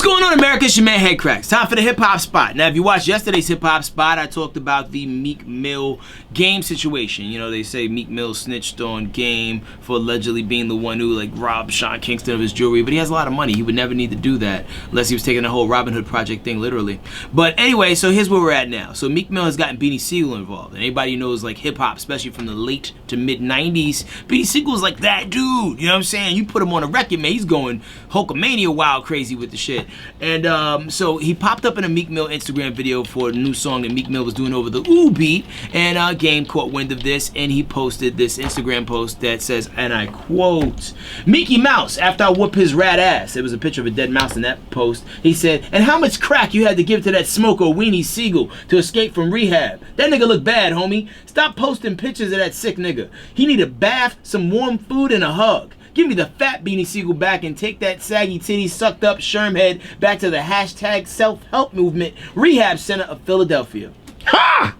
going on, America? It's your man Headkrack. It's time for the hip-hop spot. Now, if you watched yesterday's hip-hop spot, I talked about the Meek Mill Game situation. You know, they say Meek Mill snitched on Game for allegedly being the one who, like, robbed Sean Kingston of his jewelry, but he has a lot of money. He would never need to do that unless he was taking the whole Robin Hood Project thing literally. But anyway, so here's where we're at now. So Meek Mill has gotten Beanie Sigel involved. And anybody who knows, like, hip-hop, especially from the late to mid-90s, Beanie Siegel's like that dude. You know what I'm saying? You put him on a record, man, he's going Hulkamania wild crazy with the shit. And so he popped up in a Meek Mill Instagram video for a new song that Meek Mill was doing over the Ooh beat, and Game caught wind of this, and he posted this Instagram post that says, and I quote, "Mickey Mouse, after I whoop his rat ass." It was a picture of a dead mouse in that post. He said, "And how much crack you had to give to that smoker Weenie Sigel to escape from rehab? That nigga look bad, homie. Stop posting pictures of that sick nigga. He need a bath, some warm food, and a hug. Give me the fat Beanie Sigel back and take that saggy titty sucked up sherm head back to the hashtag self-help movement rehab center of Philadelphia." Ha!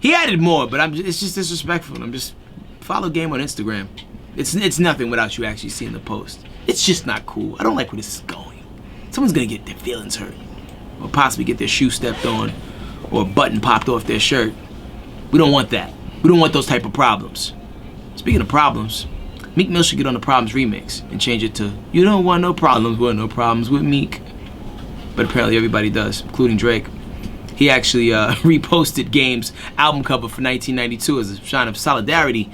He added more, but it's just disrespectful. I'm just follow Game on Instagram. It's nothing without you actually seeing the post. It's just not cool. I don't like where this is going. Someone's gonna get their feelings hurt, or possibly get their shoe stepped on, or a button popped off their shirt. We don't want that. We don't want those type of problems. Speaking of problems, Meek Mill should get on the Problems remix and change it to "You don't want no problems, want no problems with Meek." But apparently everybody does, including Drake. He actually reposted Game's album cover for 1992 as a sign of solidarity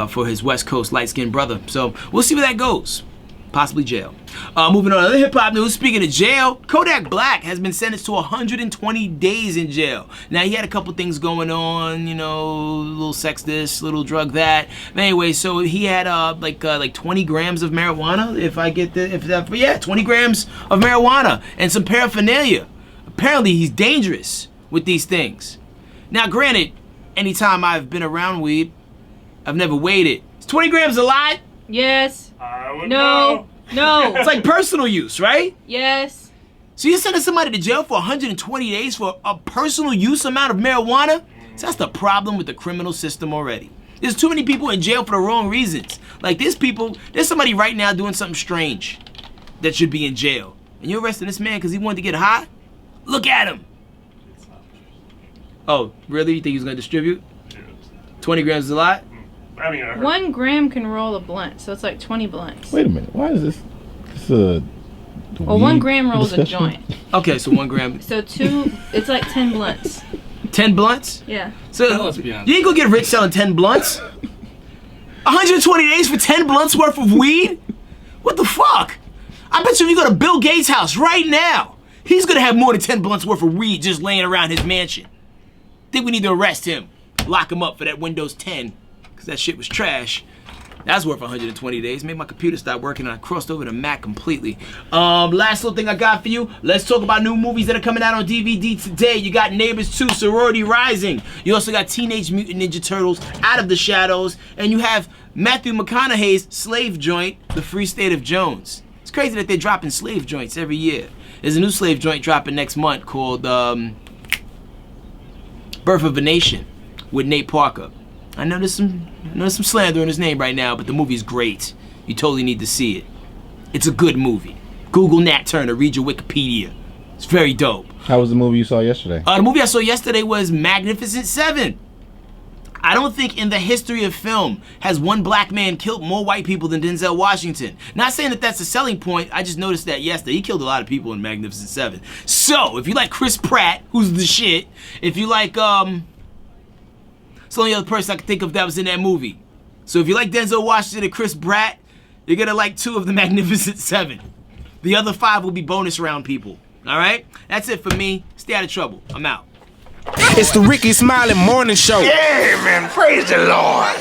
for his West Coast light-skinned brother. So we'll see where that goes. Possibly jail. Moving on to other hip-hop news. Speaking of jail, Kodak Black has been sentenced to 120 days in jail. Now, he had a couple things going on, you know, little sex this, little drug that. But anyway, so he had like 20 grams of marijuana, yeah, 20 grams of marijuana and some paraphernalia. Apparently, he's dangerous with these things. Now, granted, anytime I've been around weed, I've never weighed it. Is 20 grams a lot? Yes. I would know. No. It's like personal use, right? Yes. So you're sending somebody to jail for 120 days for a personal use amount of marijuana? So that's the problem with the criminal system already. There's too many people in jail for the wrong reasons. Like there's somebody right now doing something strange that should be in jail. And you're arresting this man because he wanted to get high? Look at him. Oh, really? You think he was going to distribute? 20 grams is a lot? I mean, I heard. 1 gram can roll a blunt, so it's like 20 blunts. Wait a minute. Why is this a Well, 1 gram rolls discussion? a joint. Okay, so 1 gram. So it's like 10 blunts. 10 blunts? Yeah. So Let's be honest. you ain't gonna get rich selling 10 blunts? 120 days for 10 blunts worth of weed? What the fuck? I bet you if you go to Bill Gates' house right now, he's gonna have more than 10 blunts worth of weed just laying around his mansion. Think we need to arrest him, lock him up for that Windows 10, because that shit was trash. That's worth 120 days. Made my computer stop working and I crossed over to Mac completely. Last little thing I got for you. Let's talk about new movies that are coming out on DVD today. You got Neighbors 2, Sorority Rising. You also got Teenage Mutant Ninja Turtles, Out of the Shadows. And you have Matthew McConaughey's slave joint, The Free State of Jones. It's crazy that they're dropping slave joints every year. There's a new slave joint dropping next month called Birth of a Nation with Nate Parker. I know there's some slander on his name right now, but the movie's great. You totally need to see it. It's a good movie. Google Nat Turner, read your Wikipedia. It's very dope. How was the movie you saw yesterday? The movie I saw yesterday was Magnificent Seven. I don't think in the history of film has one black man killed more white people than Denzel Washington. Not saying that that's a selling point, I just noticed that yesterday. He killed a lot of people in Magnificent Seven. So, if you like Chris Pratt, who's the shit, if you like, it's the only other person I could think of that was in that movie. So if you like Denzel Washington and Chris Pratt, you're gonna like 2 of the Magnificent Seven. The other 5 will be bonus round people. Alright? That's it for me. Stay out of trouble. I'm out. It's the Rickey Smiley Morning Show. Yeah, man, praise the Lord.